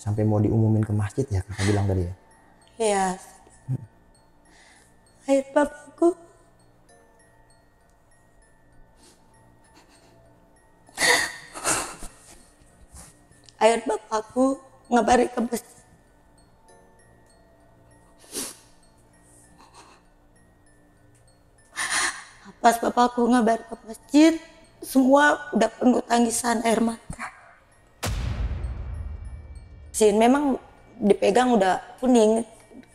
sampai mau diumumin ke masjid ya, kakak bilang tadi ya? Iya. Ayat bapakku ngabari ke masjid. Pas bapakku ngabari ke masjid, semua udah penuh tangisan air mata. Memang dipegang udah kuning,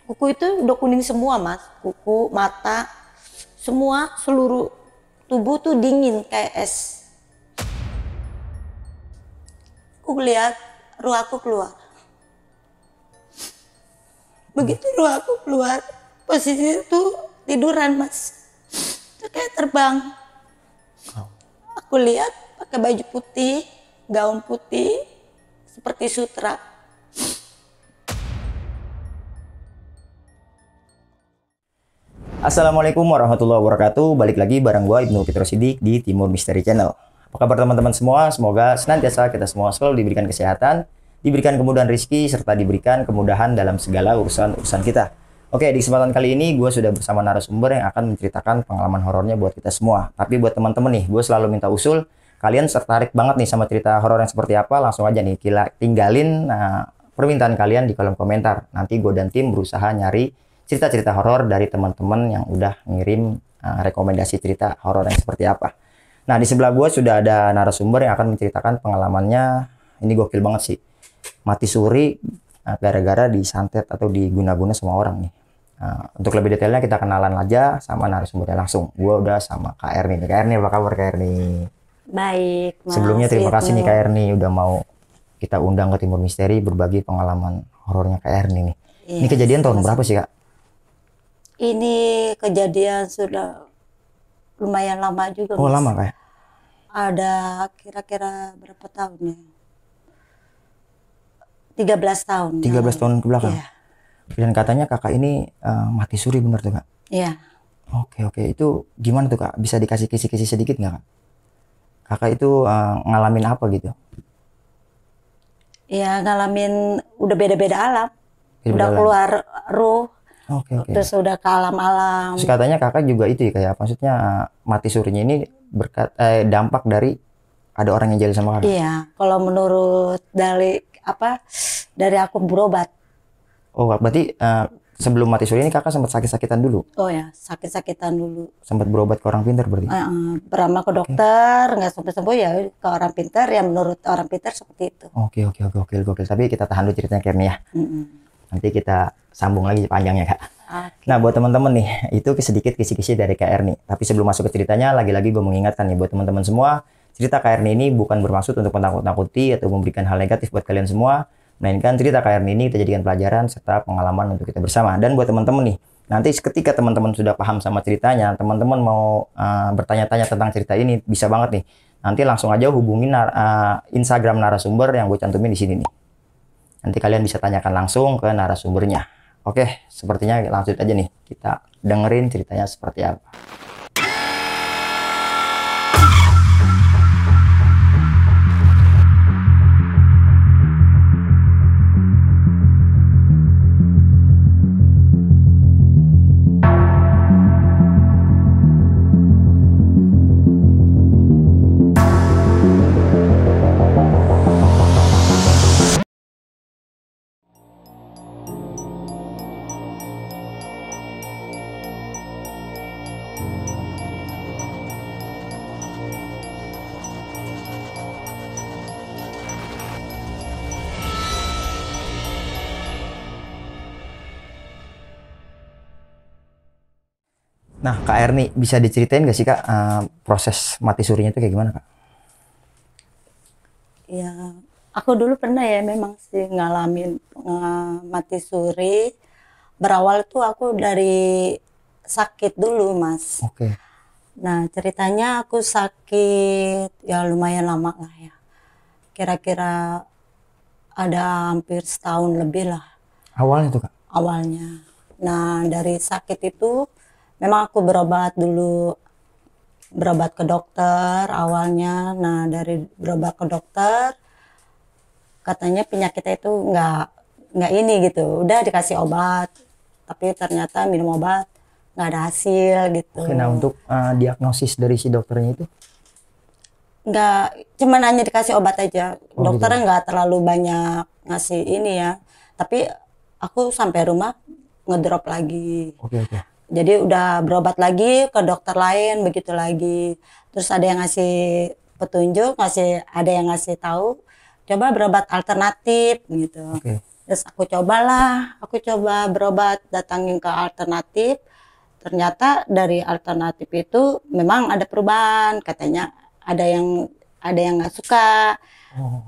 kuku itu udah kuning semua mas, kuku, mata, semua seluruh tubuh tuh dingin kayak es. Aku lihat ruh aku keluar. Begitu ruh aku keluar, posisi itu tiduran mas, itu kayak terbang. Aku lihat pakai baju putih, gaun putih, seperti sutra. Assalamualaikum warahmatullahi wabarakatuh. Balik lagi bareng gua Ibnu Fitro Sidik di Timur Misteri Channel. Apa kabar teman-teman semua? Semoga senantiasa kita semua selalu diberikan kesehatan, diberikan kemudahan rezeki, serta diberikan kemudahan dalam segala urusan kita. Oke, di kesempatan kali ini gue sudah bersama narasumber yang akan menceritakan pengalaman horornya buat kita semua. Tapi buat teman-teman nih, gue selalu minta usul, kalian tertarik banget nih sama cerita horor yang seperti apa, langsung aja nih tinggalin permintaan kalian di kolom komentar. Nanti gue dan tim berusaha nyari cerita-cerita horor dari teman-teman yang udah ngirim rekomendasi cerita horor yang seperti apa. Nah, di sebelah gue sudah ada narasumber yang akan menceritakan pengalamannya. Ini gokil banget sih. Mati suri gara-gara disantet atau diguna-guna sama orang nih. Untuk lebih detailnya kita kenalan aja sama narasumbernya langsung. Gue udah sama Kak Erni. Kak Erni, apa kabar Kak Erni? Baik, Mas. Sebelumnya terima kasih nih Kak Erni udah mau kita undang ke Timur Misteri berbagi pengalaman horornya Kak Erni nih. Ini kejadian tahun berapa sih Kak? Ini kejadian sudah lumayan lama juga. Oh, mas. Lama kayak? Ada kira-kira berapa tahun ya? 13 tahun. 13 tahun ke belakang? Iya. Dan katanya kakak ini mati suri, bener tuh Kak? Iya. Oke. Itu gimana tuh Kak? Bisa dikasih kisi-kisi sedikit nggak Kak? Kakak itu ngalamin apa gitu? Iya, ngalamin udah beda-beda alam. Beda-beda udah alam. Keluar ruh. Oke. Terus udah ke alam-alam. Terus katanya kakak juga itu ya, kayak maksudnya mati surinya ini dampak dari ada orang yang jahil sama kakak? Iya, kalau menurut dari aku berobat. Oh, berarti sebelum mati suri ini kakak sempat sakit-sakitan dulu? Oh ya, sakit-sakitan dulu. Sempat berobat ke orang pintar berarti? Beramah ke dokter, nggak sembuh-sembuh ya ke orang pintar, ya menurut orang pintar seperti itu. Oke, gokil. Tapi kita tahan dulu ceritanya Kerni ya. Nanti kita sambung lagi panjangnya Kak. Okay. Nah, buat teman-teman nih, itu sedikit kisi-kisi dari Kak Erni. Tapi sebelum masuk ke ceritanya, lagi-lagi gue mengingatkan nih buat teman-teman semua, cerita Kak Erni ini bukan bermaksud untuk menakut-nakuti atau memberikan hal negatif buat kalian semua, melainkan cerita Kak Erni ini kita jadikan pelajaran serta pengalaman untuk kita bersama. Dan buat teman-teman nih, nanti ketika teman-teman sudah paham sama ceritanya, teman-teman mau bertanya-tanya tentang cerita ini, bisa banget nih. Nanti langsung aja hubungin Instagram narasumber yang gue cantumin di sini nih. Nanti kalian bisa tanyakan langsung ke narasumbernya. Oke, sepertinya langsung aja nih kita dengerin ceritanya seperti apa. Nah, Kak Erni, bisa diceritain nggak sih Kak proses mati surinya itu kayak gimana Kak? Ya, aku dulu pernah ya memang sih ngalamin mati suri. Berawal tuh aku dari sakit dulu Mas. Oke. Nah ceritanya aku sakit ya lumayan lama lah ya. Kira-kira ada hampir setahun lebih lah. Awalnya tuh Kak? Awalnya. Nah dari sakit itu memang aku berobat dulu, berobat ke dokter awalnya. Nah dari berobat ke dokter katanya penyakitnya itu nggak ini gitu. Udah dikasih obat, tapi ternyata minum obat nggak ada hasil gitu. Oke, nah untuk diagnosis dari si dokternya itu? Nggak, cuman hanya dikasih obat aja. Oh, Dokternya gitu. nggak terlalu banyak ngasih ini ya. Tapi aku sampai rumah ngedrop lagi. Oke, oke. Jadi udah berobat lagi ke dokter lain, begitu lagi. Terus ada yang ngasih petunjuk, ada yang ngasih tahu, coba berobat alternatif gitu. Oke. Terus aku coba berobat, datangin ke alternatif. Ternyata dari alternatif itu memang ada perubahan, katanya ada yang nggak suka,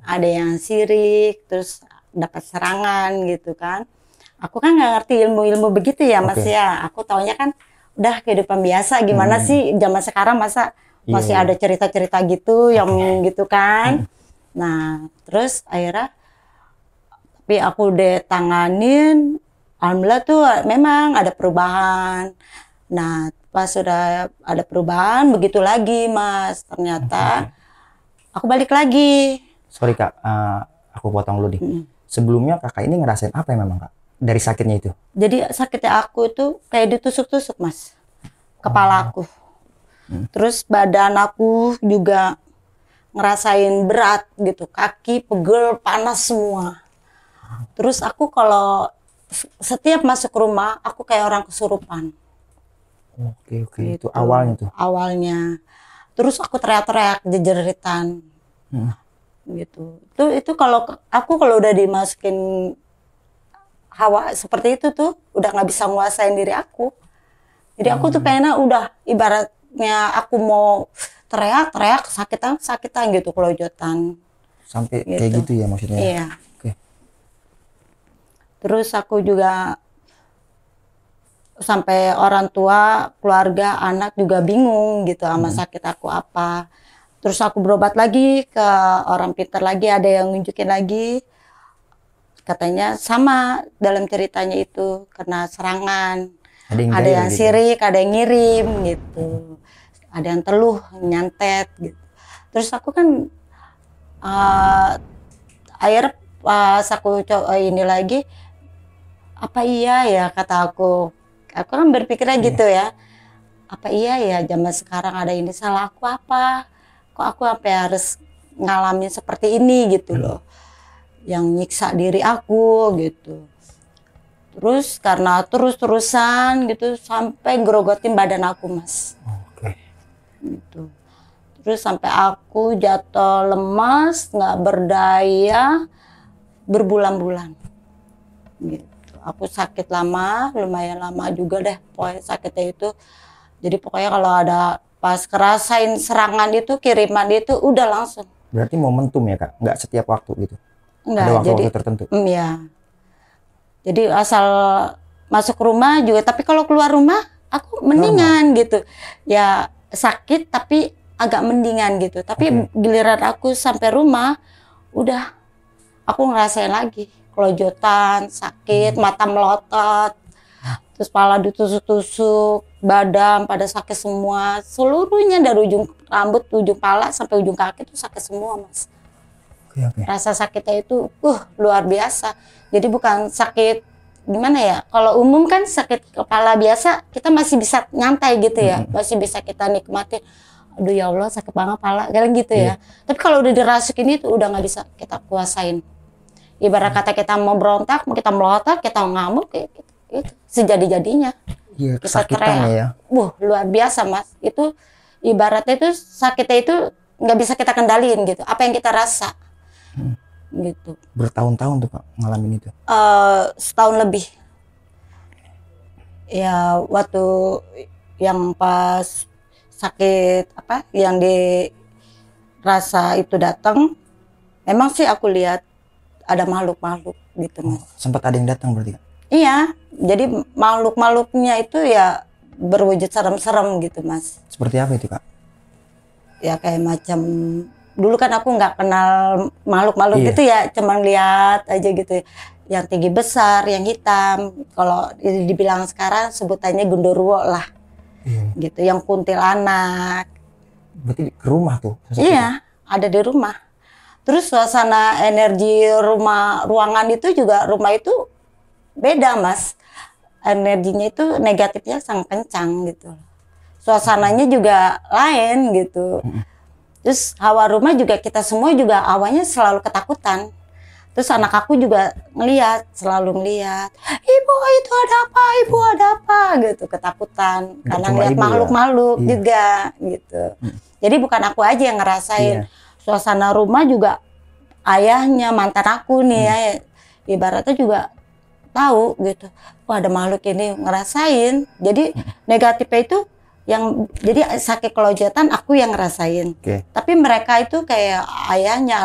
ada yang sirik, terus dapat serangan gitu kan. Aku kan nggak ngerti ilmu-ilmu begitu ya Mas Oke. ya. Aku taunya kan udah kehidupan biasa. Gimana sih zaman sekarang masa Iya, masih iya. ada cerita-cerita gitu yang gitu kan. Nah terus akhirnya tapi aku udah tanganin, alhamdulillah tuh memang ada perubahan. Nah pas sudah ada perubahan begitu lagi Mas, ternyata aku balik lagi. Sorry Kak, aku potong dulu nih. Sebelumnya Kakak ini ngerasain apa ya memang Kak? Dari sakitnya itu? Jadi sakitnya aku itu kayak ditusuk-tusuk Mas, kepala aku. Terus badan aku juga ngerasain berat gitu, kaki pegel, panas semua. Terus aku kalau setiap masuk rumah, aku kayak orang kesurupan. Oke, oke. Itu Gitu. awalnya tuh. Awalnya. Terus aku teriak-teriak, jejeritan. Gitu. Itu kalau aku kalau udah dimasukin hawa seperti itu tuh udah nggak bisa nguasain diri aku. Jadi aku tuh pengennya udah ibaratnya aku mau teriak-teriak sakitan gitu kelojotan. Sampai Gitu. kayak gitu ya maksudnya? Iya. Oke. Terus aku juga sampai orang tua, keluarga, anak juga bingung gitu sama sakit aku apa. Terus aku berobat lagi ke orang pintar lagi, ada yang nunjukin lagi. Katanya sama dalam ceritanya itu kena serangan. Ada yang Ada jahil yang gitu. sirik, ada yang ngirim gitu. Ada yang teluh, nyantet gitu. Terus aku kan akhirnya pas aku coba ini lagi, apa iya ya kata aku kan berpikirnya gitu ya, apa iya ya zaman sekarang ada ini, salah aku apa, kok aku sampai harus ngalamin seperti ini gitu loh, yang nyiksa diri aku gitu. Terus karena terus-terusan gitu sampai gerogotin badan aku Mas Oke. gitu. Terus sampai aku jatuh lemas, nggak berdaya berbulan-bulan gitu. Aku sakit lama, lumayan lama juga deh pokoknya sakitnya itu. Jadi pokoknya kalau ada pas kerasain serangan itu, kiriman itu udah langsung. Berarti momentum ya Kak? Nggak setiap waktu gitu? Enggak, Ada waktu-waktu tertentu? ya. Jadi asal masuk rumah juga, tapi kalau keluar rumah aku mendingan gitu. Ya sakit tapi agak mendingan gitu. Tapi giliran aku sampai rumah, udah aku ngerasain lagi kelojotan, sakit, mata melotot, terus kepala ditusuk-tusuk, badan pada sakit semua, seluruhnya dari ujung rambut, ujung kepala sampai ujung kaki itu sakit semua Mas. Oke, oke. Rasa sakitnya itu luar biasa. Jadi bukan sakit gimana ya, kalau umum kan sakit kepala biasa kita masih bisa nyantai gitu ya, masih bisa kita nikmatin. Aduh ya Allah sakit banget kepala, kayak gitu ya. Tapi kalau udah dirasukin itu udah nggak bisa kita kuasain. Ibarat kata kita mau berontak, kita melotot, kita ngamuk, itu sejadi-jadinya. Iya, Kita kesakitan teriak. ya. Luar biasa Mas. Itu ibaratnya itu sakitnya itu nggak bisa kita kendaliin gitu. Apa yang kita rasa, gitu. Bertahun-tahun tuh Pak ngalamin itu? Setahun lebih. Ya waktu yang pas sakit apa, yang dirasa itu datang, memang sih aku lihat ada makhluk-makhluk gitu Mas. Sempat ada yang datang berarti Kak? Iya, jadi makhluk-makhluknya itu ya berwujud serem-serem gitu Mas. Seperti apa itu Kak? Ya kayak macam, dulu kan aku nggak kenal makhluk-makhluk Iya. gitu ya, cuman lihat aja gitu. Yang tinggi besar, yang hitam. Kalau dibilang sekarang sebutannya genderuwo lah, Iya. gitu. Yang kuntilanak. Berarti ke rumah tuh? sosok Iya, ada di rumah. Terus suasana energi ruangan itu juga, rumah itu beda Mas. Energinya itu negatifnya sangat kencang gitu. Suasananya juga lain gitu. Terus hawa rumah juga, kita semua juga awalnya selalu ketakutan. Terus anak aku juga selalu ngeliat, ibu itu ada apa, ibu ada apa gitu, ketakutan. Nggak Karena cuma ngeliat ibu ya? makhluk-makhluk Iya. juga gitu. Jadi bukan aku aja yang ngerasain. Iya. Suasana rumah juga ayahnya, mantan aku nih ya, ibaratnya juga tahu gitu. Wah, ada makhluk ini, ngerasain. Jadi negatifnya itu yang, jadi sakit kelojatan aku yang ngerasain. Oke. Tapi mereka itu kayak ayahnya,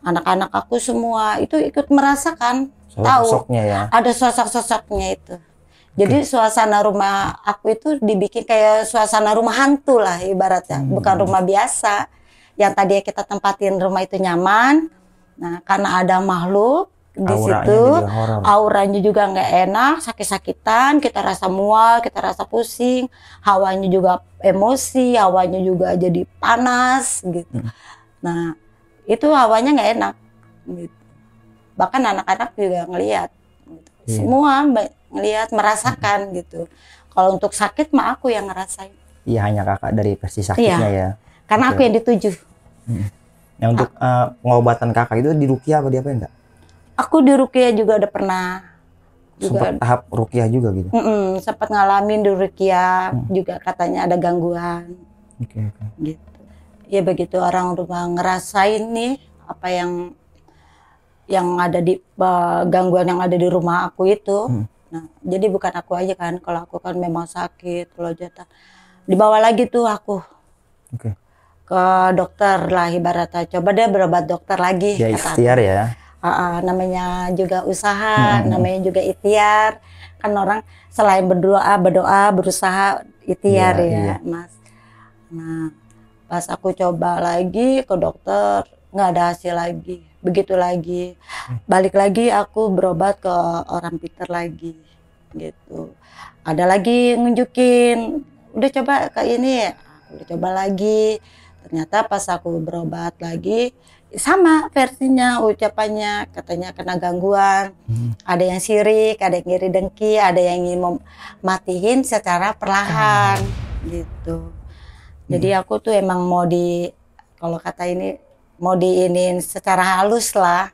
anak-anak aku semua itu ikut merasakan, tahu Sosoknya ya. ada sosok-sosoknya itu. Jadi suasana rumah aku itu dibikin kayak suasana rumah hantu lah ibaratnya, bukan rumah biasa. Yang tadinya kita tempatin rumah itu nyaman, nah karena ada makhluk di Auranya situ, jadi horor. auranya juga nggak enak, sakit-sakitan, kita rasa mual, kita rasa pusing, hawanya juga emosi, hawanya juga jadi panas gitu. Nah itu hawanya nggak enak gitu. Bahkan anak-anak juga ngelihat gitu. Iya. Semua ngelihat, merasakan gitu. Kalau untuk sakit mah aku yang ngerasain, Iya, hanya kakak dari versi sakitnya ya. karena Oke. aku yang dituju. Yang untuk pengobatan kakak itu di rukiah apa diapain enggak? Aku di rukiah juga udah pernah Sempat juga, tahap rukiah juga gitu. sempat ngalamin di rukiah juga, katanya ada gangguan Oke. gitu. Ya begitu orang rumah ngerasain nih apa yang ada di gangguan yang ada di rumah aku itu. Nah, jadi bukan aku aja kan, kalau aku kan memang sakit kelojatan. Dibawa lagi tuh aku Oke. ke dokter lah ibaratnya, coba deh berobat dokter lagi. Ya kata ikhtiar aku. ya. Namanya juga usaha, namanya juga ikhtiar. Kan orang selain berdoa berusaha ikhtiar Iya, ya, iya. Mas. Nah, pas aku coba lagi ke dokter, nggak ada hasil lagi. Begitu lagi, balik lagi aku berobat ke orang pintar lagi, gitu. Ada lagi nunjukin, udah coba ke ini, udah coba lagi. Ternyata pas aku berobat lagi, sama versinya, ucapannya, katanya kena gangguan. Ada yang sirik, ada yang ngiri dengki, ada yang ingin matiin secara perlahan, gitu. Jadi aku tuh emang mau kalau kata ini, mau diinin secara halus lah,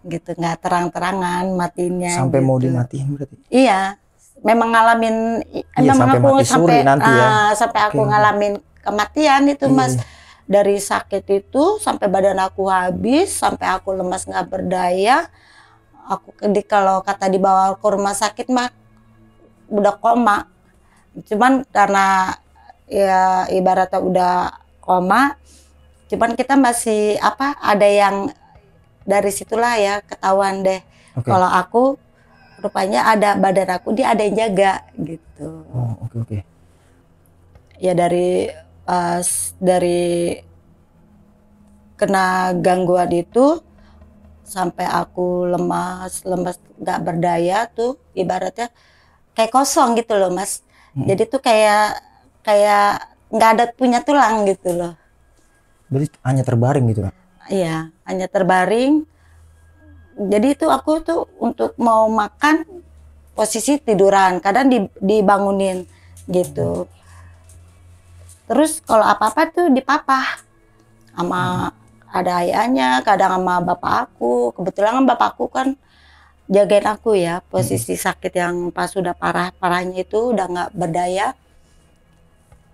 gitu, nggak terang-terangan matinya. Sampai gitu. mau dimatiin berarti. Iya, memang ngalamin, Iya, sampai mati suri nanti ya. sampai aku Oke. ngalamin kematian itu, Iya, Mas. iya. Dari sakit itu sampai badan aku habis, sampai aku lemas nggak berdaya. Aku kalau kata dibawa ke rumah sakit mah udah koma. Cuman karena ya ibaratnya udah koma, cuman kita masih ada yang dari situlah ya ketahuan deh. Oke. Kalau aku rupanya ada badan aku, dia ada yang jaga gitu. Oh, oke. Ya dari kena gangguan itu sampai aku lemas nggak berdaya tuh, ibaratnya kayak kosong gitu loh, Mas. Jadi tuh kayak nggak ada punya tulang gitu loh. Berarti hanya terbaring gitu kan? Iya, hanya terbaring. Jadi itu aku tuh untuk mau makan posisi tiduran, kadang dibangunin gitu. Terus kalau apa-apa tuh dipapah sama ada ayahnya, kadang sama bapak aku. Kebetulan kan bapakku kan jagain aku ya, posisi sakit yang pas sudah parahnya itu udah nggak berdaya.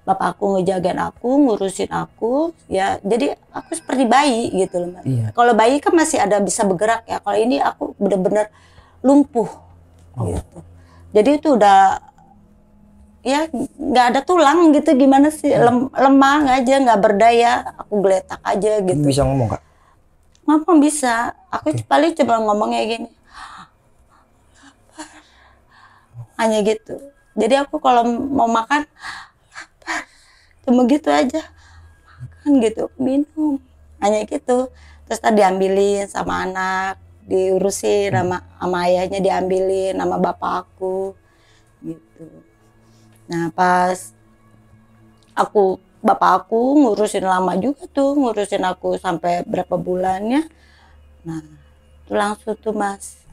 Bapak aku ngejagain aku, ngurusin aku, ya jadi aku seperti bayi gitu loh. Iya. Kalau bayi kan masih ada bisa bergerak ya, kalau ini aku bener-bener lumpuh gitu. Jadi itu udah ya nggak ada tulang gitu, gimana sih, lemah aja, nggak berdaya, aku geletak aja gitu. Kamu bisa ngomong, Kak? Ngomong bisa, aku paling cuma ngomongnya gini, hanya gitu. Jadi aku kalau mau makan, lapar, cuma gitu aja, makan gitu, minum, hanya gitu. Terus tadi diambilin sama anak, diurusin sama ayahnya, diambilin sama bapak aku, gitu. Nah pas aku bapak aku ngurusin lama juga tuh, ngurusin aku sampai berapa bulannya. Nah, itu langsung tuh Mas,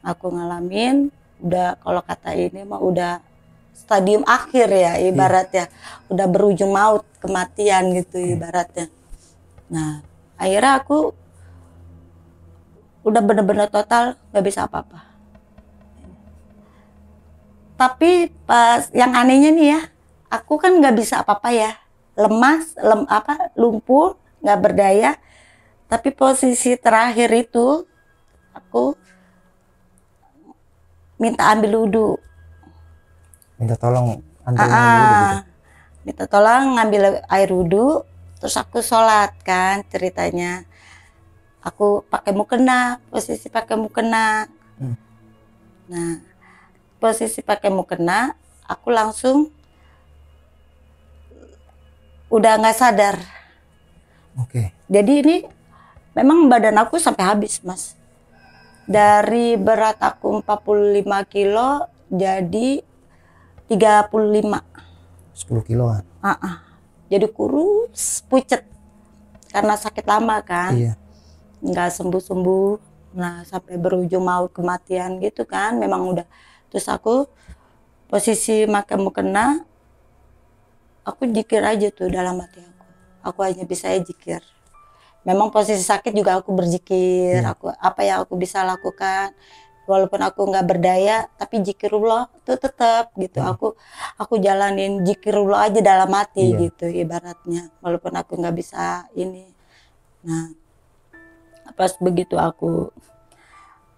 aku ngalamin udah, kalau kata ini mah udah stadium akhir ya ibaratnya, udah berujung maut, kematian gitu ibaratnya. Nah, akhirnya aku udah bener-bener total gak bisa apa-apa. Tapi pas yang anehnya nih ya, aku kan nggak bisa apa-apa ya, lemas, lumpuh, nggak berdaya. Tapi posisi terakhir itu aku minta ambil wudhu. Minta tolong anterin wudhu gitu. Minta tolong ngambil air wudhu, terus aku sholat kan ceritanya. Aku pakai mukena, posisi pakai mukena. Nah, posisi pakai mukena, aku langsung udah nggak sadar. Oke. Jadi ini memang badan aku sampai habis Mas. Dari berat aku 45 kilo jadi 35. 10 kiloan. Jadi kurus, pucet. Karena sakit lama kan. Iya. Nggak sembuh-sembuh. Nah sampai berujung maut, kematian gitu kan. Memang udah. Terus aku posisi makan mukena, aku jikir aja tuh dalam hati aku. Aku hanya bisa jikir. Memang posisi sakit juga aku berzikir. Aku apa yang aku bisa lakukan. Walaupun aku nggak berdaya, tapi zikirullah itu tetap gitu. Aku jalanin zikirullah aja dalam hati gitu ibaratnya. Walaupun aku nggak bisa ini. Nah, pas begitu aku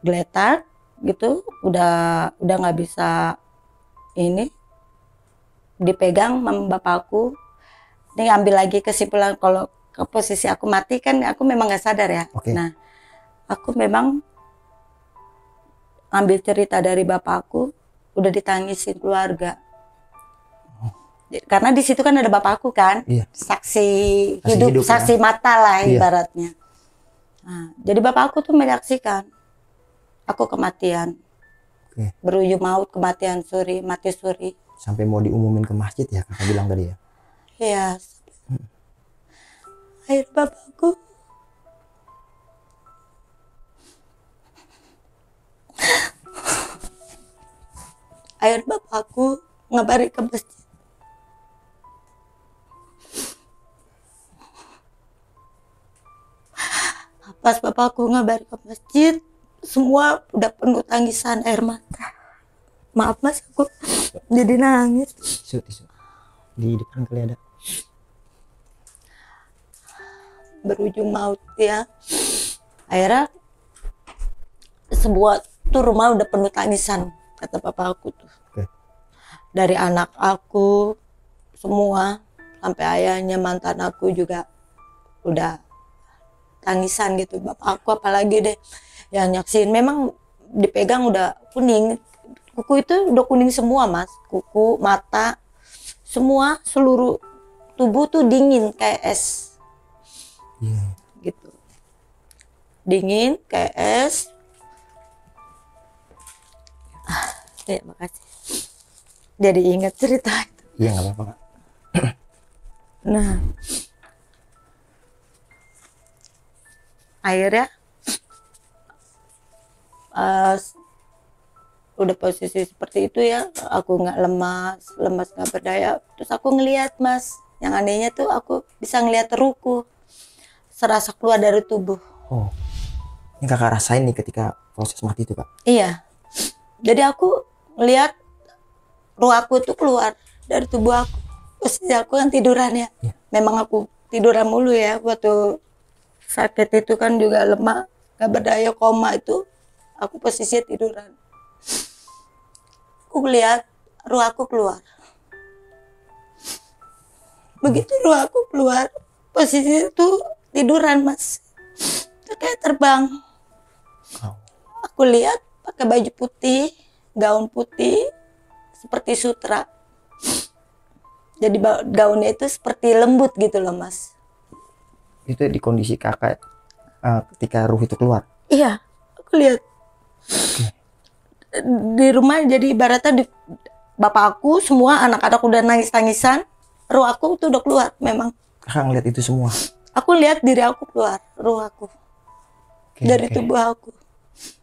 geletak gitu, udah nggak bisa ini, dipegang sama bapakku. Ini ambil lagi kesimpulan kalau ke posisi aku mati kan aku memang nggak sadar ya. Nah, aku memang ambil cerita dari bapakku, udah ditangisin keluarga. Karena di situ kan ada bapakku kan, saksi hidup, saksi mata lah ibaratnya. Nah, jadi bapakku tuh menyaksikan aku kematian, berujung maut, kematian suri, mati suri. Sampai mau diumumin ke masjid ya, kakak bilang tadi ya? Iya. Akhir bapakku ngabari ke masjid. Pas bapakku ngabari ke masjid, semua udah penuh tangisan, air mata. Maaf Mas, aku jadi nangis. Tisu. Di depan kali ada. Berujung maut ya. Akhirnya semua tuh rumah udah penuh tangisan, kata papa aku tuh. Dari anak aku semua sampai ayahnya, mantan aku juga udah tangisan gitu. Bapak aku apalagi deh yang nyaksin, memang dipegang udah kuning, kuku itu udah kuning semua Mas, kuku, mata, semua seluruh tubuh tuh dingin kayak es. Gitu, dingin kayak es. Ya makasih, jadi ingat cerita itu. Iya nggak apa-apa Kak. Nah, akhirnya udah posisi seperti itu ya, aku nggak lemas nggak berdaya. Terus aku ngelihat Mas, yang anehnya tuh aku bisa ngelihat ruku serasa keluar dari tubuh. Oh, ini kakak rasain nih ketika proses mati itu Kak? Iya, jadi aku ngelihat ruh aku tuh keluar dari tubuh aku. Posisi aku kan tiduran ya. Memang aku tiduran mulu ya, waktu sakit itu kan juga lemah, gak berdaya, koma itu. Aku posisinya tiduran. Aku lihat ruh aku keluar. Begitu ruh aku keluar, posisi itu tiduran Mas. Itu kayak terbang. Aku lihat pakai baju putih, gaun putih, seperti sutra. Jadi gaunnya itu seperti lembut gitu loh Mas. Itu di kondisi kakak ketika ruh itu keluar? Iya, aku lihat. Di rumah jadi ibaratnya bapak aku semua anak-anak udah nangis-nangisan. ruh aku tuh udah keluar memang. Kakak ngeliat itu semua. Aku lihat diri aku keluar, ruh aku. Oke, Dari oke. tubuh aku,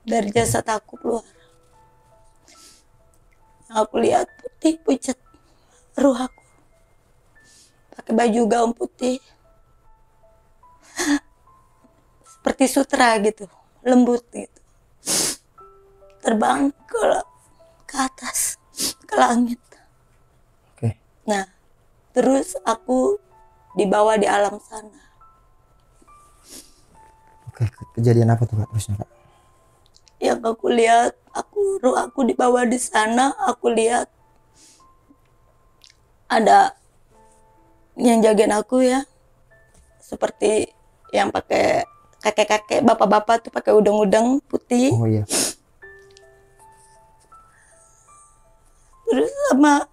dari jasad aku keluar. Yang aku lihat putih pucat, ruh aku. Pakai baju gaun putih. Seperti sutra gitu, lembut gitu. Terbang ke atas, ke langit. Oke. Nah, terus aku dibawa di alam sana. Oke, kejadian apa tuh Kak terusnya Kak? Yang aku lihat, ruh aku dibawa di sana, aku lihat ada yang jagain aku ya. Seperti yang pakai kakek-kakek, bapak-bapak tuh pakai udeng-udeng putih. Oh iya. Terus sama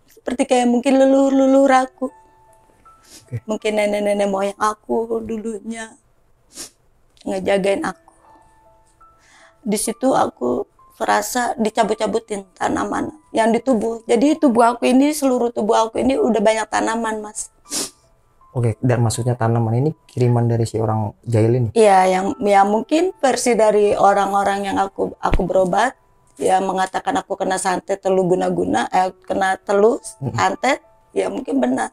seperti kayak mungkin leluhur aku. Oke. Mungkin nenek-nenek moyang aku dulunya ngejagain aku. Di situ aku serasa dicabut-cabutin tanaman yang di tubuh. Jadi tubuh aku ini, seluruh tubuh aku ini udah banyak tanaman, Mas. Oke, dan maksudnya tanaman ini kiriman dari si orang jahil ini? Iya, yang mungkin versi dari orang-orang yang aku berobat, ya mengatakan aku kena santet telu guna-guna, kena telu santet, ya mungkin benar.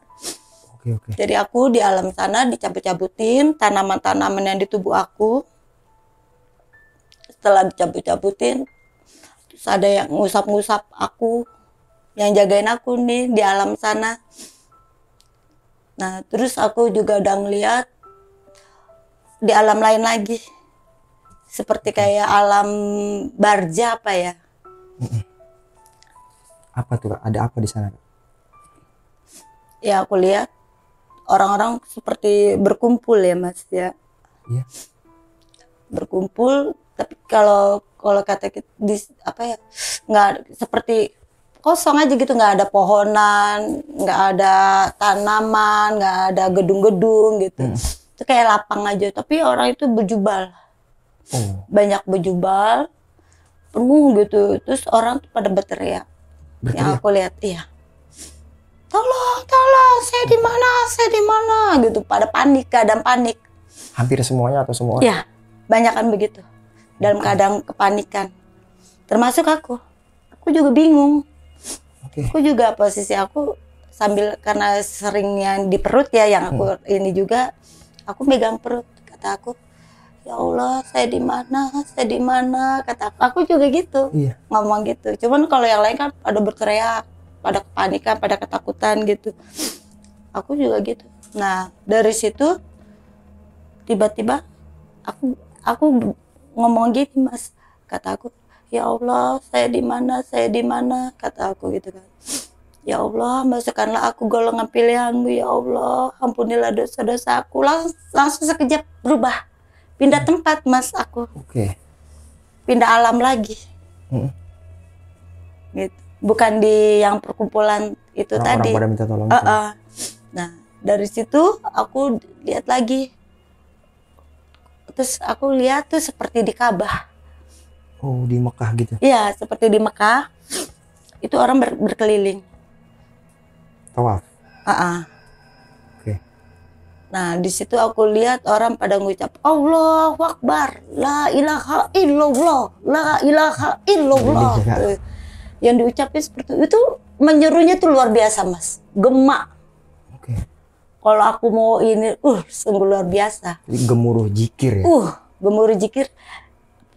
Oke, oke. Jadi aku di alam sana dicabut-cabutin tanaman-tanaman yang di tubuh aku. Setelah dicabut-cabutin, terus ada yang ngusap-ngusap aku, yang jagain aku nih di alam sana. Nah, terus aku juga udah ngeliat di alam lain lagi. Seperti kayak alam barja apa ya. Apa tuh Kak? Ada apa di sana Kak? Ya aku lihat orang-orang seperti berkumpul ya Mas ya. Iya. Berkumpul, tapi kalau kata kita apa ya, nggak seperti kosong aja gitu, nggak ada pohonan, nggak ada tanaman, nggak ada gedung-gedung gitu. Itu kayak lapang aja, tapi orang itu berjubal. Oh, Banyak berjubal, penuh gitu. Terus orang tuh pada berteriak. Yang berteriak. aku lihat, iya. Tolong, saya di mana, gitu. Pada panik, keadaan panik. Hampir semuanya atau semua? Ya, banyak kan begitu. Dalam keadaan kepanikan. Termasuk aku. Aku juga bingung. Oke. Aku juga posisi aku sambil karena seringnya di perut ya, yang aku ini juga, aku megang perut. Kata aku, ya Allah, saya di mana, kata aku. Aku juga gitu. Iya. Ngomong gitu. Cuman kalau yang lain kan pada berteriak, pada kepanikan, pada ketakutan gitu. Aku juga gitu. Nah, dari situ tiba-tiba aku ngomong gitu Mas. Kata aku, ya Allah, saya di mana, kata aku gitu kan. Ya Allah, masukkanlah aku golongan pilihan-Mu ya Allah. Ampunilah dosa-dosa aku. Langsung sekejap berubah. Pindah tempat Mas aku. Oke. Pindah alam lagi. Gitu. Bukan di yang perkumpulan itu Orang-orang tadi. pada minta tolong itu. Nah, dari situ aku lihat lagi. Terus aku lihat tuh seperti di Ka'bah. Oh, di Mekah gitu. Iya, seperti di Mekah. Itu orang berkeliling. Tawaf. Oke. Nah, di situ aku lihat orang pada ngucap Allahu Akbar, la ilaha illallah, la ilaha illallah. Iya. Yang diucapin seperti itu, menyerunya tuh luar biasa, Mas. Gema. Oke. Kalau aku mau ini, sungguh luar biasa. Jadi gemuruh zikir ya. Gemuruh zikir.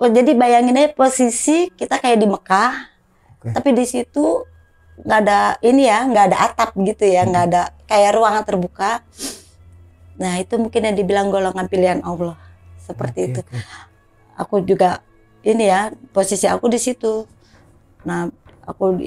Jadi bayangin aja posisi kita kayak di Mekah, tapi di situ nggak ada ini ya, nggak ada atap gitu ya, nggak ada kayak ruangan terbuka. Nah itu mungkin yang dibilang golongan pilihan Allah, seperti itu. Aku juga ini ya, posisi aku di situ. Nah aku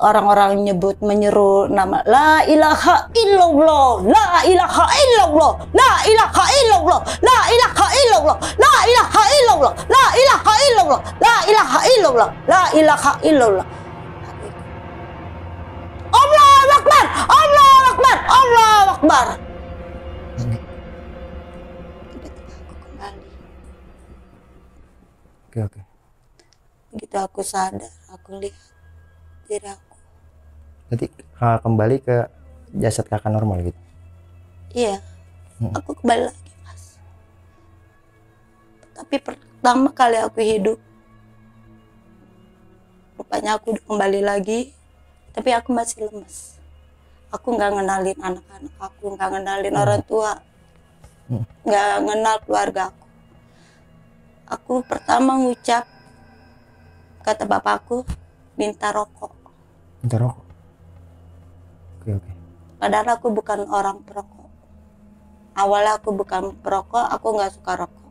orang-orang menyeru nama la ilaha illallah, la ilaha illallah, la ilaha illallah, la ilaha illallah, la ilaha illallah, la ilaha illallah, la ilaha illallah, la ilaha illallah. Allahu Akbar, Allahu Akbar, Allahu Akbar. Tiba-tiba aku kembali. Oke. Begitu aku sadar, aku lihat diri aku. Jadi kembali ke jasad kakak normal gitu. Iya, aku kembali lagi Mas. Tapi pertama kali aku hidup, rupanya aku udah kembali lagi, tapi aku masih lemas. Aku nggak ngenalin anak-anak aku, nggak ngenalin orang tua, nggak kenal keluarga aku. Aku pertama ngucap, kata bapakku, minta rokok. Minta rokok. Oke. Padahal aku bukan orang perokok. Awalnya aku bukan perokok, aku nggak suka rokok.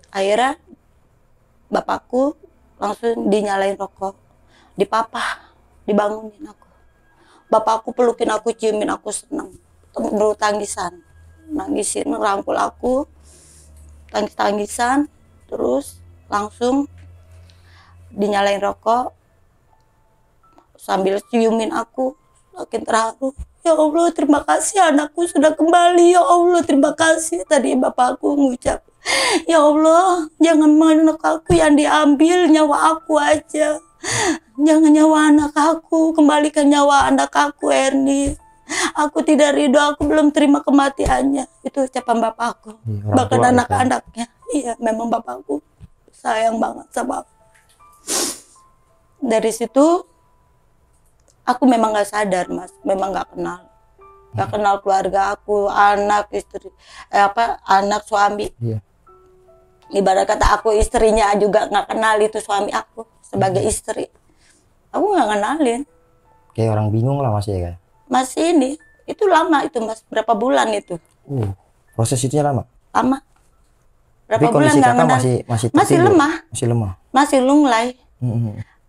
Akhirnya bapakku langsung dinyalain rokok, dipapah, dibangunin aku. Bapakku pelukin aku, ciumin aku, senang, tangisan, nangisin, rangkul aku, tangis-tangisan, terus langsung dinyalain rokok sambil ciumin aku, makin terharu. Ya Allah, terima kasih anakku sudah kembali. Ya Allah, terima kasih. Tadi bapakku ngucap, ya Allah, jangan anak aku yang diambil, nyawa aku aja. Jangan nyawa anak aku, kembalikan nyawa anak aku, Erni. Aku tidak ridho, aku belum terima kematiannya. Itu ucapan bapakku. Bahkan anak-anaknya. Iya, memang bapakku sayang banget sama aku. Dari situ aku memang nggak sadar, Mas, memang nggak kenal keluarga aku, anak, istri, anak, suami. Iya. Ibarat kata aku istrinya juga nggak kenal itu suami aku sebagai istri. Aku nggak kenalin. Kayak orang bingung lah Mas ya kan? Masih ini, itu lama itu Mas, berapa bulan itu? Proses itu lama? Lama. Berapa tapi bulan nggak kenal? Masih lemah. Masih lemah. Masih lunglai.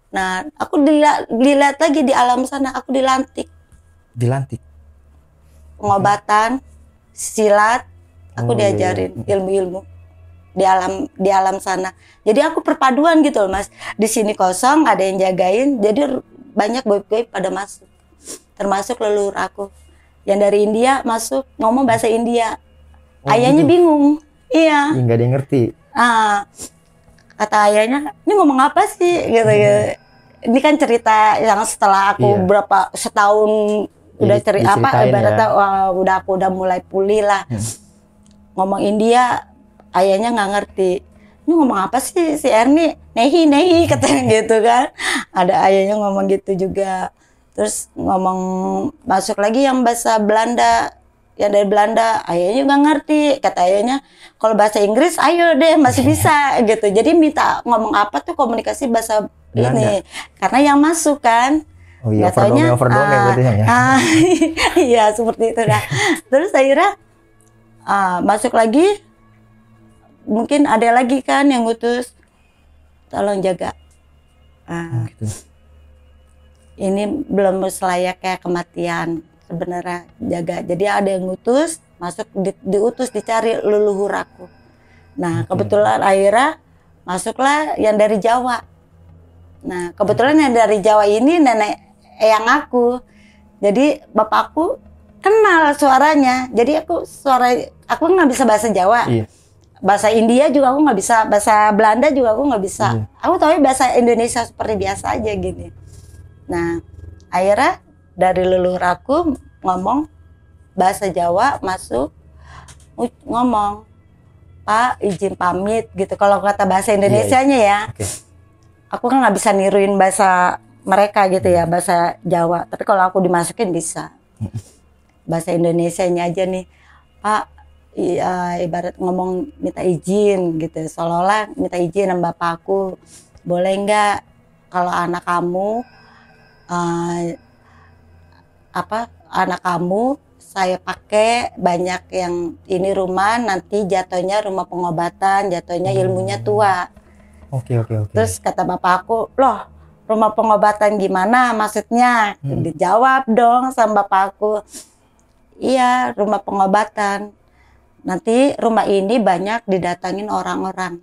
Nah, aku dilihat lagi di alam sana, aku dilantik. Dilantik? Pengobatan, silat, aku diajarin ilmu-ilmu di alam sana. Jadi aku perpaduan gitu loh Mas. Di sini kosong, ada yang jagain, jadi banyak goib-goib pada masuk. Termasuk leluhur aku. Yang dari India masuk, ngomong bahasa India. Ayahnya gitu? Bingung. Iya. Nggak ada yang ngerti. Kata ayahnya, ini ngomong apa sih? Gitu. Ini kan cerita yang setelah aku setahun udah cerita ibaratnya aku udah mulai pulih lah. Ngomong India, ayahnya nggak ngerti. Ini ngomong apa sih si Erni? Nehi katanya gitu kan. Ada ayahnya ngomong gitu juga. Terus ngomong masuk lagi yang bahasa Belanda. Yang dari Belanda, ayahnya nggak ngerti. Kata ayahnya, kalau bahasa Inggris, ayo deh masih bisa gitu. Jadi minta ngomong apa tuh komunikasi bahasa Belanda. Ini. Karena yang masuk kan. Oh iya, overdone berarti ya. Iya, seperti itu dah. Terus akhirnya masuk lagi. Mungkin ada lagi kan yang ngutus, tolong jaga. Gitu. Ini belum selayak kayak kematian. Sebenarnya jaga. Jadi ada yang ngutus, masuk diutus dicari leluhur aku. Nah, kebetulan akhirnya masuklah yang dari Jawa. Nah, kebetulan yang dari Jawa ini nenek eyang aku. Jadi bapakku kenal suaranya. Jadi aku nggak bisa bahasa Jawa. Iya. Bahasa India juga aku nggak bisa, bahasa Belanda juga aku nggak bisa. Iya. Aku tahu bahasa Indonesia seperti biasa aja gini. Nah, akhirnya dari leluhur aku ngomong bahasa Jawa, masuk ngomong, Pak izin pamit gitu. Kalau kata bahasa Indonesianya ya, aku kan nggak bisa niruin bahasa mereka gitu ya, bahasa Jawa. Tapi kalau aku dimasukin bisa. Bahasa Indonesianya aja nih, Pak, ibarat ngomong minta izin gitu, seolah-olah minta izin sama bapakku, boleh nggak kalau anak kamu anak kamu saya pakai banyak yang ini rumah, nanti jatuhnya rumah pengobatan, jatuhnya ilmunya tua. Oke. Terus kata bapakku, loh rumah pengobatan gimana maksudnya? Dijawab dong sama bapakku, iya rumah pengobatan. Nanti rumah ini banyak didatangin orang-orang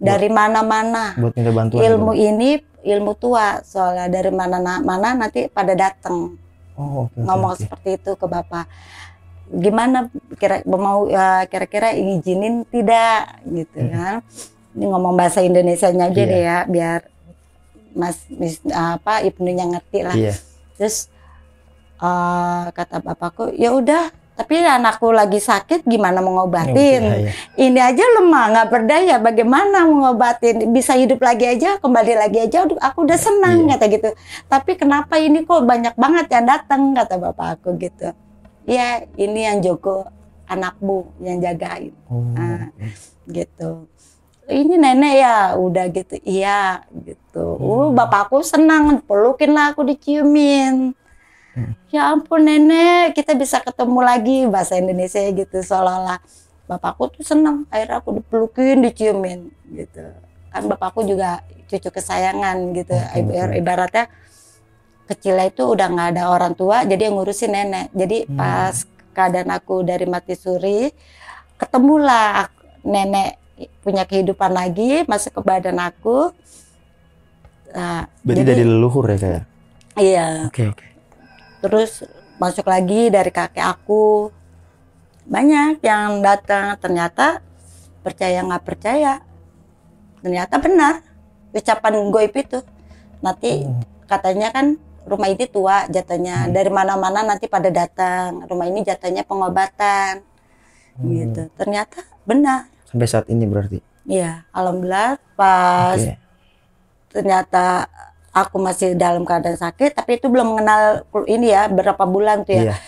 dari mana-mana. Buat minta bantuan. Ilmu gitu. Ini ilmu tua, soalnya dari mana-mana nanti pada datang. Ngomong seperti itu ke bapak. Gimana kira-kira izinin tidak gitu kan? Ini ngomong bahasa Indonesianya aja deh ya, biar Ibnunya ngerti lah. Iya. Terus kata bapakku, ya udah, tapi anakku lagi sakit gimana mau ngobatin? Iya. Ini aja lemah, nggak berdaya, bagaimana mau ngobatin? Bisa hidup lagi aja, kembali lagi aja, aku udah senang, kata gitu. Tapi kenapa ini kok banyak banget yang datang, kata bapakku gitu. Ya ini yang Joko, anakmu yang jagain. Gitu. Ini nenek ya, udah gitu, iya gitu. Bapakku senang, pelukin lah aku, diciumin. Ya ampun nenek, kita bisa ketemu lagi, bahasa Indonesia gitu, seolah-olah bapakku tuh senang. Akhirnya aku dipelukin, diciumin gitu. Kan bapakku juga cucu kesayangan gitu. Ibaratnya kecilnya itu udah nggak ada orang tua, jadi yang ngurusin nenek. Jadi pas keadaan aku dari mati suri, ketemulah nenek punya kehidupan lagi, masuk ke badan aku. Nah, berarti jadi, dari leluhur ya kayak? Iya. Oke. Terus masuk lagi dari kakek aku. Banyak yang datang, ternyata percaya nggak percaya, ternyata benar ucapan goib itu. Nanti katanya kan rumah ini tua jatahnya, dari mana-mana nanti pada datang, rumah ini jatahnya pengobatan gitu. Ternyata benar. Sampai saat ini berarti? Iya, alhamdulillah pas ternyata aku masih dalam keadaan sakit, tapi itu belum mengenal ini ya, berapa bulan tuh ya.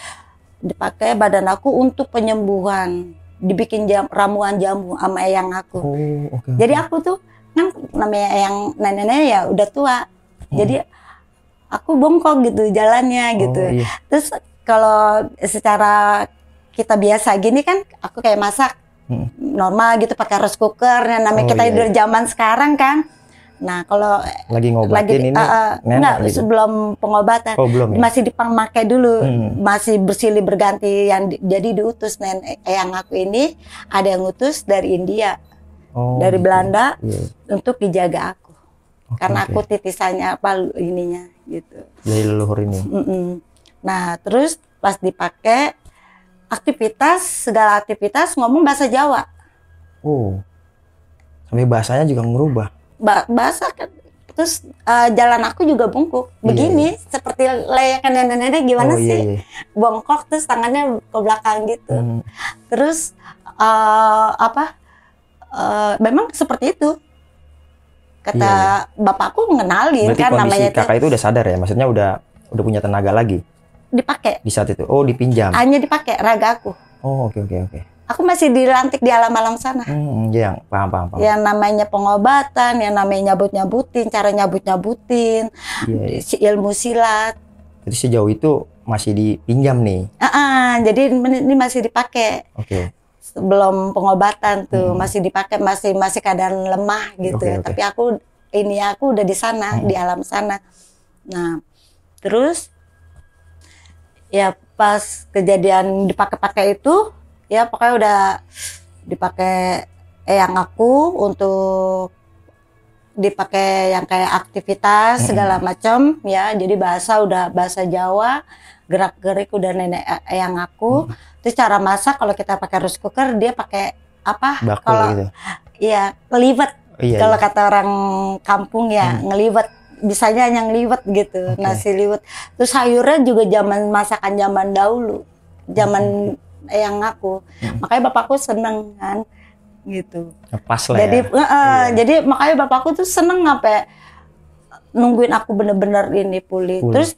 Dipakai badan aku untuk penyembuhan, dibikin ramuan jamu sama eyang aku. Jadi aku tuh kan namanya eyang nenek-nenek ya udah tua, jadi aku bongkok gitu jalannya gitu. Terus kalau secara kita biasa gini kan, aku kayak masak normal gitu pakai rice cooker, namanya kita hidup zaman sekarang kan. Nah kalau lagi ngobatin ini enggak gitu. Sebelum pengobatan masih dipakai dulu, masih bersilih berganti yang jadi diutus nenek eyang aku ini, ada yang utus dari India, dari Belanda untuk dijaga aku, karena aku titisannya apa ininya gitu. Dari leluhur ini. Nah terus pas dipakai segala aktivitas ngomong bahasa Jawa. Sampai bahasanya juga ngerubah. Bahasa kan, terus jalan aku juga bungkuk begini, seperti layaknya nenek-nenek gimana sih, bongkok terus tangannya ke belakang gitu. Terus memang seperti itu kata bapakku, mengenalin. Berarti kan namanya kakak itu udah sadar ya, maksudnya udah punya tenaga lagi dipakai di saat itu. Dipinjam, hanya dipakai raga aku. Oke. Aku masih dilantik di alam-alam sana. Iya, paham. Yang namanya pengobatan, yang namanya nyabut-nyabutin, cara nyabut-nyabutin, ilmu silat. Jadi sejauh itu masih dipinjam nih? Jadi ini masih dipakai. Sebelum pengobatan tuh masih dipakai, masih keadaan lemah gitu. Tapi aku udah di sana, di alam sana. Nah, terus ya pas kejadian dipakai-pakai itu, ya pokoknya udah dipakai eyang aku untuk dipakai yang kayak aktivitas segala macam ya. Jadi udah bahasa Jawa, gerak-gerik udah nenek eyang aku. Terus cara masak kalau kita pakai rice cooker, dia pakai apa? Kalau gitu. Iya, ngeliwet. Kalau kata orang kampung ya, ngeliwet. Bisanya yang liwet gitu, nasi liwet. Terus sayurnya juga masakan zaman dahulu. Zaman eyang aku. Makanya bapakku seneng kan gitu. Pas lah jadi, ya. Jadi makanya bapakku tuh seneng sampai nungguin aku bener-bener ini pulih. Terus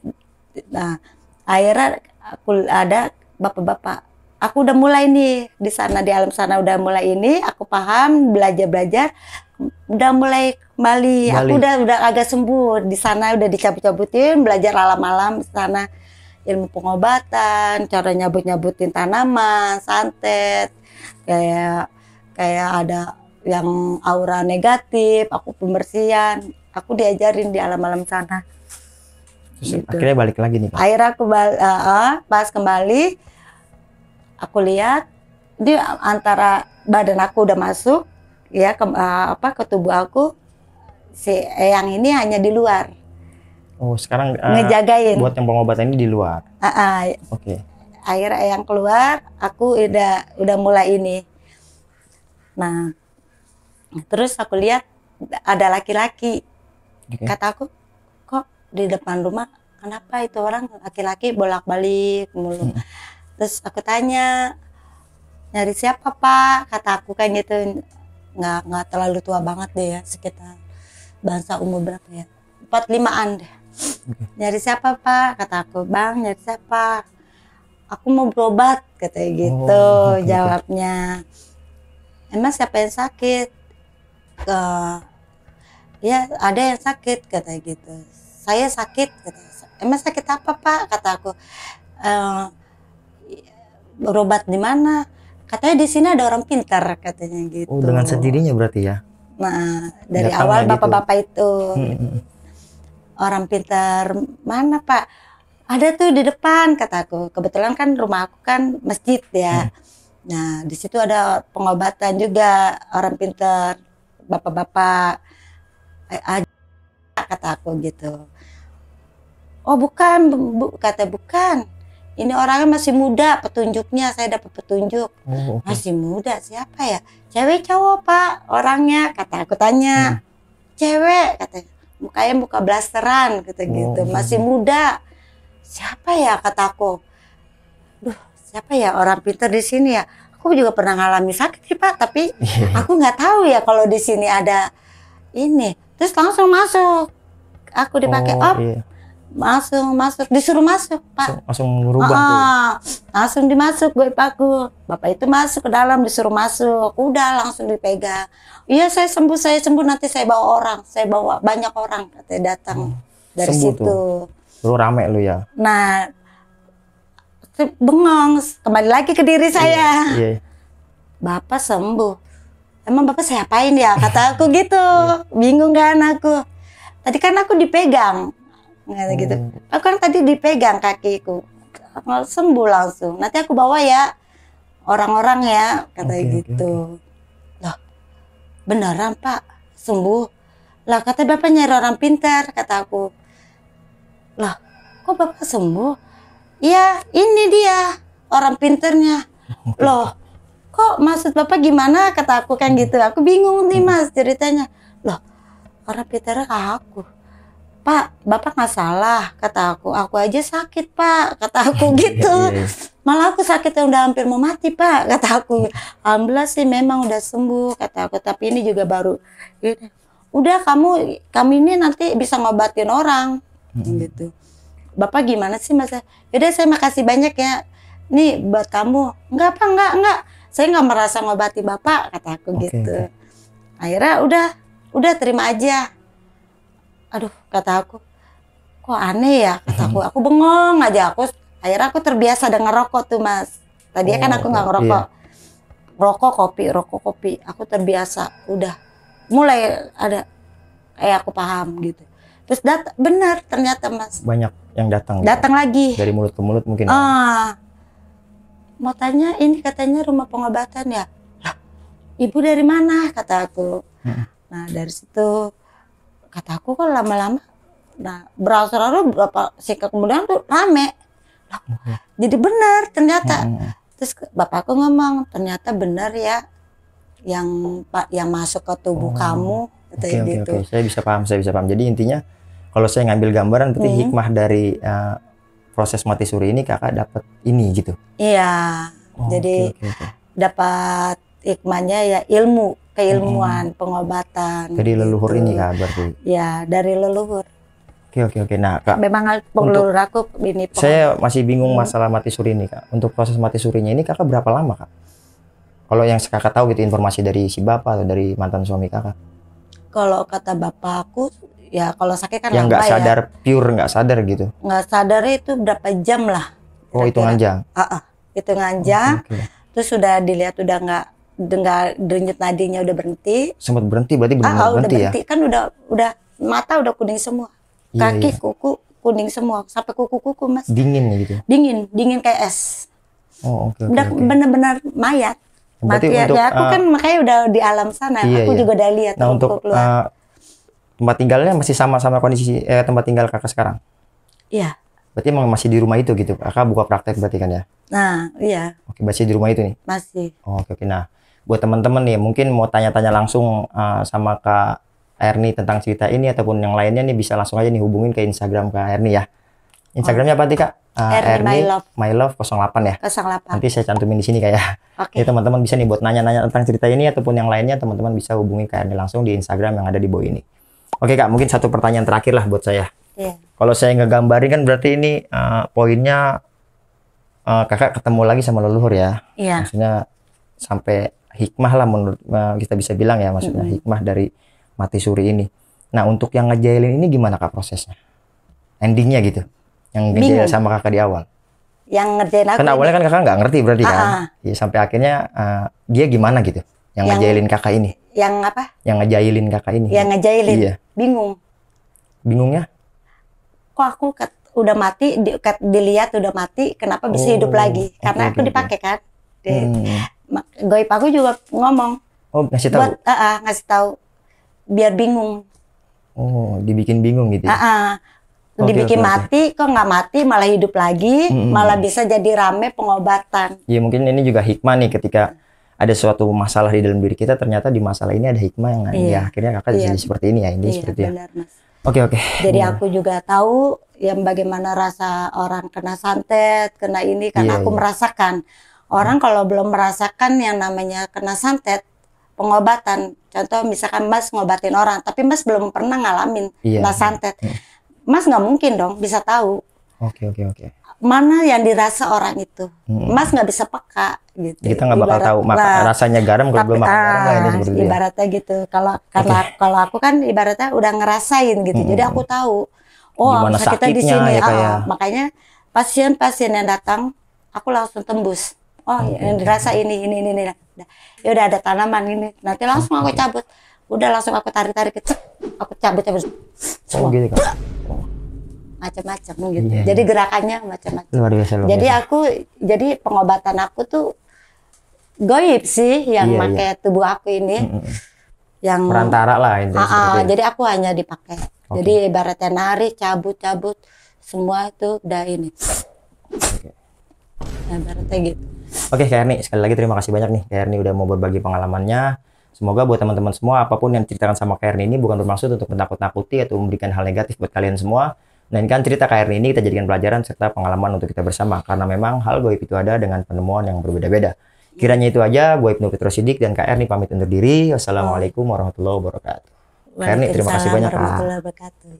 nah akhirnya aku ada bapak-bapak. Aku udah mulai nih di sana, di alam sana udah mulai ini, aku paham, belajar, udah mulai kembali. Aku udah agak sembuh di sana, udah dicabut-cabutin, belajar alam-alam di sana. Ilmu pengobatan, cara nyabut-nyabutin tanaman, santet, kayak ada yang aura negatif, aku pembersihan, aku diajarin di alam-alam sana. Terus gitu. Akhirnya balik lagi nih, Pak. Akhirnya aku pas kembali, aku lihat di antara badan aku udah masuk, ya ke tubuh aku, si eyang ini hanya di luar. Sekarang ngejagain. Buat yang pengobatan ini di luar. Akhirnya eyang keluar, aku udah mulai ini. Nah, terus aku lihat ada laki-laki. Kata aku, di depan rumah, kenapa itu orang laki-laki bolak-balik mulu. Terus aku tanya, nyari siapa Pak? Kata aku kan gitu, nggak terlalu tua banget deh ya, sekitar bangsa umur berapa ya? 45-an deh. Nyari siapa Pak? Kata aku, Bang nyari siapa? Aku mau berobat, katanya gitu. Jawabnya. Emang siapa yang sakit? Ya ada yang sakit, katanya gitu. Saya sakit, katanya. Emang sakit apa Pak? Kata aku. Berobat di mana? Katanya di sini ada orang pintar, katanya gitu. Oh, dengan sendirinya berarti ya? Nah, dari Datangnya awal gitu. bapak-bapak itu. Orang pintar mana Pak? Ada tuh di depan, kataku. Kebetulan kan rumah aku kan masjid ya. Nah, di situ ada pengobatan juga orang pintar, bapak-bapak. Kata aku gitu. Oh bukan, kata bukan. Ini orangnya masih muda, petunjuknya saya dapat petunjuk. Masih muda, siapa ya? Cewek cowok Pak, orangnya, kata aku tanya. Cewek, katanya. Mukanya muka blasteran, kata gitu. Masih muda. Siapa ya, kataku. Duh, siapa ya orang pintar di sini ya? Aku juga pernah ngalami sakit sih Pak, tapi aku nggak tahu ya kalau di sini ada ini. Terus langsung masuk. Aku dipakai masuk, disuruh masuk Pak. Langsung merubah tuh. Langsung dimasuk gue aku. Bapak itu masuk ke dalam, disuruh masuk. Udah langsung dipegang. Iya saya sembuh, nanti saya bawa orang. Saya bawa banyak orang, katanya datang dari sembuh situ. Tuh. Lu rame lu ya. Nah, bengong, kembali lagi ke diri saya. Bapak sembuh. Emang Bapak saya apain ya? Kata aku gitu. Bingung kan aku. Tadi kan aku dipegang. Gitu. Aku kan tadi dipegang kakiku. Sembuh langsung. Nanti aku bawa ya orang-orang ya, kata gitu. Loh, beneran Pak sembuh? Lah kata Bapak nyari orang pintar, kata aku. Lah, kok Bapak sembuh? Iya, ini dia orang pinternya. Loh, kok maksud Bapak gimana? Kata aku kan gitu. Aku bingung nih Mas ceritanya. Loh, orang pinternya aku. Pak, Bapak nggak salah, kata aku. Aku aja sakit Pak, kata aku gitu. Malah aku sakitnya udah hampir mau mati Pak, kata aku. Alhamdulillah sih memang udah sembuh, kata aku. Tapi ini juga baru. Udah kamu ini nanti bisa ngobatin orang. Gitu. Bapak gimana sih Mas? Yaudah saya makasih banyak ya. Nih buat kamu. Enggak Pak, enggak. Saya nggak merasa ngobati Bapak, kata aku gitu. Akhirnya udah terima aja. Aduh, kata aku. Kok aneh ya, kata aku. Aku bengong aja. Akhirnya aku terbiasa dengan rokok tuh Mas. Tadinya kan aku nggak ngerokok. Rokok kopi. Aku terbiasa. Udah. Mulai ada aku paham gitu. Terus benar ternyata Mas. Banyak yang datang. Datang lagi. Dari mulut ke mulut mungkin. Mau tanya ini katanya rumah pengobatan ya. Lah, Ibu dari mana? Kata aku. Nah dari situ kata aku kok lama-lama. Nah berangsur-angsur berapa singkat kemudian tuh rame. Lah, jadi benar ternyata. Terus bapakku ngomong ternyata benar ya yang masuk ke tubuh kamu. Gitu. Saya bisa paham. Jadi intinya kalau saya ngambil gambaran berarti hikmah dari proses mati suri ini kakak dapat ini gitu. Iya. Jadi dapat hikmahnya ya keilmuan pengobatan. Dari leluhur gitu. ini kak berarti. Ya dari leluhur. Oke. Nah kak. Memang leluhur aku ini. Saya masih bingung masalah mati suri ini kak. Untuk proses mati surinya ini kakak berapa lama kak? Kalau yang kakak tahu gitu informasi dari si bapak atau dari mantan suami kakak? Kalau kata bapakku ya kalau sakit kan yang nggak sadar ya. Pure nggak sadar gitu? Nggak sadar itu berapa jam lah. Oh hitungan jam? Hitungan jam. Terus sudah dilihat udah nggak denyut nadinya udah berhenti. Sempat berhenti berarti benar-benar berhenti ya? Kan udah mata udah kuning semua. Kaki kuku kuning semua sampai kuku-kuku Mas. Dingin gitu? Dingin kayak es. Udah benar-benar mayat. Berarti mati untuk, aku kan makanya udah di alam sana. Aku juga udah lihat. Nah untuk tempat tinggalnya masih sama kondisi tempat tinggal kakak sekarang? Iya. Berarti emang masih di rumah itu gitu? Kakak buka praktek berarti kan ya? Nah iya. Oke, masih di rumah itu nih? Masih. Oke. Nah buat teman-teman nih mungkin mau tanya-tanya langsung sama Kak Erni tentang cerita ini ataupun yang lainnya nih, bisa langsung aja nih hubungin ke Instagram Kak Erni ya. Instagramnya apa tadi Kak? Erni My Love 08 ya. 08. Nanti saya cantumin di sini Kak ya. Oke. Jadi teman-teman bisa nih buat nanya-nanya tentang cerita ini ataupun yang lainnya, teman-teman bisa hubungi Kak Erni langsung di Instagram yang ada di bawah ini. Oke Kak, mungkin satu pertanyaan terakhir lah buat saya. Iya. Kalau saya ngegambarin kan berarti ini poinnya Kakak ketemu lagi sama leluhur ya. Iya. Maksudnya sampai hikmah lah menurut kita bisa bilang ya, maksudnya hikmah dari mati suri ini. Nah, untuk yang ngejailin ini gimana Kak prosesnya? Endingnya gitu. Yang ngejail sama Kakak di awal. Yang ngerjain aku. Kan awalnya kan Kakak nggak ngerti berarti kan? Ya, sampai akhirnya dia gimana gitu? Yang ngejailin Kakak ini. Yang apa? Yang ngejailin Kakak ini. Yang ngejailin. Iya. Bingung. Bingungnya? Kok aku udah mati, dilihat udah mati, kenapa bisa hidup lagi? Karena aku dipakai kan. Goib aku juga ngomong. Oh, ngasih tahu. Buat ngasih tahu biar bingung. Oh, dibikin bingung gitu ya. Dibikin mati, kok nggak mati malah hidup lagi, malah bisa jadi rame pengobatan. Ya mungkin ini juga hikmah nih, ketika ada suatu masalah di dalam diri kita, ternyata di masalah ini ada hikmah yang ya akhirnya Kakak jadi seperti ini ya, ini seperti ya. Benar, Mas. Oke. Jadi aku juga tahu yang bagaimana rasa orang kena santet, kena ini, karena aku merasakan. Orang kalau belum merasakan yang namanya kena santet, pengobatan, contoh misalkan Mas ngobatin orang, tapi Mas belum pernah ngalamin kena santet, Mas nggak mungkin dong bisa tahu. Oke. Mana yang dirasa orang itu, Mas nggak bisa peka gitu. Kita nggak bakal tahu rasanya garam kalau belum makan garam lah, ini seperti ibaratnya gitu. Kalau aku kan ibaratnya udah ngerasain gitu, jadi aku tahu. Oh, sakitnya di sini. Makanya pasien-pasien yang datang, aku langsung tembus. Oh, yang dirasa ini. Ya udah ada tanaman ini, nanti langsung aku cabut. Udah langsung aku tarik kecil, aku cabut. Oh gitu Kak. Macam-macam gitu. Jadi gerakannya macam-macam. Luar biasa. Jadi pengobatan aku tuh goib sih yang pakai tubuh aku ini. Yang perantara lah intinya. Jadi aku hanya dipakai. Jadi ibaratnya narik, cabut, semua itu udah ini. Nah, ibaratnya gitu. Oke Kak Erni, sekali lagi terima kasih banyak nih Kak Erni udah mau berbagi pengalamannya. Semoga buat teman-teman semua, apapun yang diceritakan sama Kak Erni ini bukan bermaksud untuk menakut-nakuti atau memberikan hal negatif buat kalian semua. Dan kan cerita Kak Erni ini kita jadikan pelajaran serta pengalaman untuk kita bersama, karena memang hal goib itu ada dengan penemuan yang berbeda-beda. Kiranya itu aja, gue Ibnu Fitro Siddiq dan Kak Erni pamit undur diri. Wassalamualaikum warahmatullahi wabarakatuh. Kak Erni terima kasih banyak. Warahmatullahi wabarakatuh.